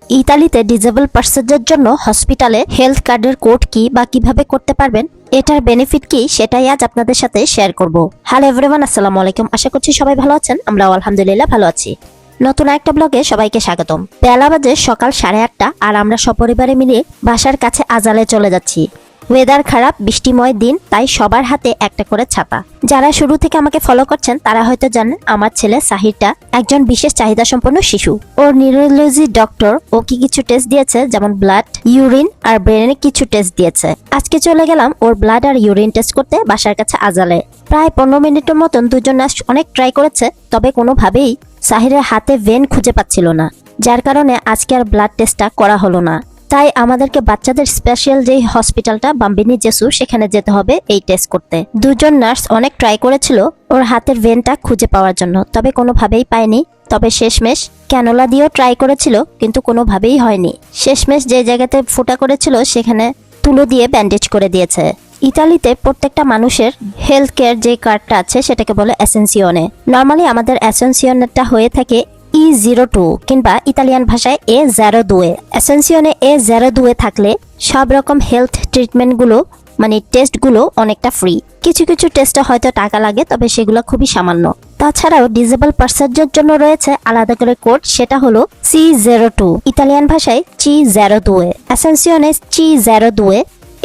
ইতালিতে ডিজেবল পার্সনদের জন্য হসপিটালে হেলথ কার্ডের কোড কি বা কিভাবে করতে পারবেন, এটার বেনিফিট কি সেটাই আজ আপনাদের সাথে শেয়ার করব। হ্যালো এভরিওয়ান, আসসালামু আলাইকুম। আশা করছি সবাই ভালো আছেন। আমরাও আলহামদুলিল্লাহ ভালো আছি। নতুন একটা ব্লগে সবাইকে স্বাগতম। বেলা বাজে সকাল 8:30 আর আমরা সপরিবারে মিলে বাসার কাছে আজালে চলে যাচ্ছি। ওয়েদার খারাপ, বৃষ্টিময় দিন, তাই সবার হাতে একটা করে ছাতা। যারা শুরু থেকে আমাকে ফলো করছেন তারা হয়তো জানেন আমার ছেলে সাহিরটা একজন বিশেষ চাহিদা সম্পন্ন শিশু। ওর নিউরোলজি ডক্টর ওকে কিছু টেস্ট দিয়েছে, যেমন ব্লাড, ইউরিন আর ব্রেনের কিছু টেস্ট দিয়েছে। আজকে চলে গেলাম ওর ব্লাড আর ইউরিন টেস্ট করতে বাসার কাছে আজালে। প্রায় 15 মিনিটের মতন দুজন নার্স অনেক ট্রাই করেছে, তবে কোনোভাবেই সাহিরের হাতে ভেন খুঁজে পাচ্ছিল না, যার কারণে আজকে আর ব্লাড টেস্টটা করা হলো না। তাই আমাদেরকে বাচ্চাদের স্পেশাল যেই হসপিটালটা বাম্বিনি জেসু সেখানে যেতে হবে এই টেস্ট করতে। দুজন নার্স অনেক ট্রাই করেছিল ওর হাতের ভেনটা খুঁজে পাওয়ার জন্য, তবে কোনোভাবেই পায়নি। তবে শেষমেশ ক্যানোলা দিয়েও ট্রাই করেছিল, কিন্তু কোনোভাবেই হয়নি। শেষমেশ যে জায়গাতে ফোঁটা করেছিল সেখানে তুলো দিয়ে ব্যান্ডেজ করে দিয়েছে। ইতালিতে প্রত্যেকটা মানুষের হেলথ কেয়ার যে কার্ডটা আছে সেটাকে বলে অ্যাসেনসিওনে। নর্মালি আমাদের অ্যাসেনসিওনেরটা হয়ে থাকে E02 কিংবা ইতালিয়ান ভাষায় A02। অ্যাসেনসিওনে A02 থাকলে সব রকম হেলথ ট্রিটমেন্টগুলো মানে টেস্টগুলো অনেকটা ফ্রি। কিছু কিছু টেস্টে হয়তো টাকা লাগে, তবে সেগুলো খুবই সামান্য। তাছাড়াও ডিজেবল পার্সনদের জন্য রয়েছে আলাদা করে কোড, সেটা হলো C02, ইতালিয়ান ভাষায় C02। অ্যাসেনসিওনে C02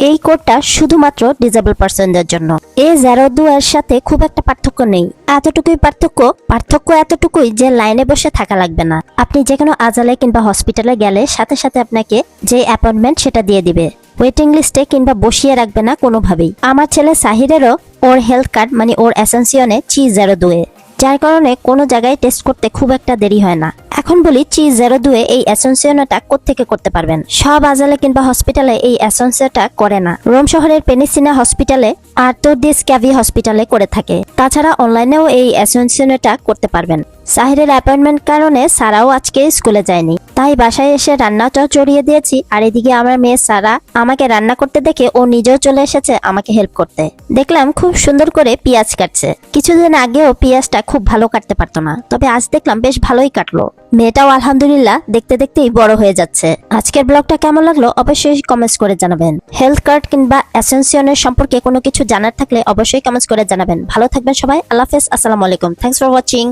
এই কোডটা শুধুমাত্র ডিজেবল পার্সনদের জন্য। A02 এর সাথে খুব একটা পার্থক্য নেই, এতটুকুই পার্থক্য এতটুকুই যে লাইনে বসে থাকা লাগবে না। আপনি যে কোনো আজালে কিংবা হসপিটালে গেলে সাথে সাথে আপনাকে যে অ্যাপয়েন্টমেন্ট সেটা দিয়ে দিবে, ওয়েটিং লিস্টে কিংবা বসিয়ে রাখবে না কোনোভাবেই। আমার ছেলে সাহিরেরও ওর হেলথ কার্ড মানে ওর অ্যাসেনসিওনে C02, যার কারণে কোনো জায়গায় টেস্ট করতে খুব একটা দেরি হয় না। এখন বলি C02 এই অ্যাসেনসিওনটা কোত্থেকে করতে পারবেন। সব আজালে কিংবা হসপিটালে এই অ্যাসেনসিওটা করে না। রোম শহরের পেনিসিনা হসপিটালে আর তোরদিস ক্যাভি হসপিটালে করে থাকে। তাছাড়া অনলাইনেও এই অ্যাসেনসিওনটা করতে পারবেন। সাহিরের অ্যাপয়েন্টমেন্ট কারণে সারাও আজকে স্কুলে যায়নি, তাই বাসায় এসে রান্নাটাও চড়িয়ে দিয়েছি। আর এদিকে আমার মেয়ে সারা আমাকে রান্না করতে দেখে ও নিজেও চলে এসেছে আমাকে হেল্প করতে। দেখলাম খুব সুন্দর করে পেঁয়াজ কাটছে। কিছুদিন আগেও পেঁয়াজটা খুব ভালো কাটতে পারতো না, তবে আজ দেখলাম বেশ ভালোই কাটলো। মেয়েটাও আলহামদুলিল্লাহ দেখতে দেখতেই বড় হয়ে যাচ্ছে। আজকের ব্লগটা কেমন লাগলো অবশ্যই কমেন্টস করে জানাবেন। হেলথ কার্ড কিংবা অ্যাসেনসিওনের সম্পর্কে কোনো কিছু জানার থাকলে অবশ্যই কমেন্টস করে জানাবেন। ভালো থাকবেন সবাই। আল্লাহ হাফেজ, আসসালামু আলাইকুম। Thanks for watching.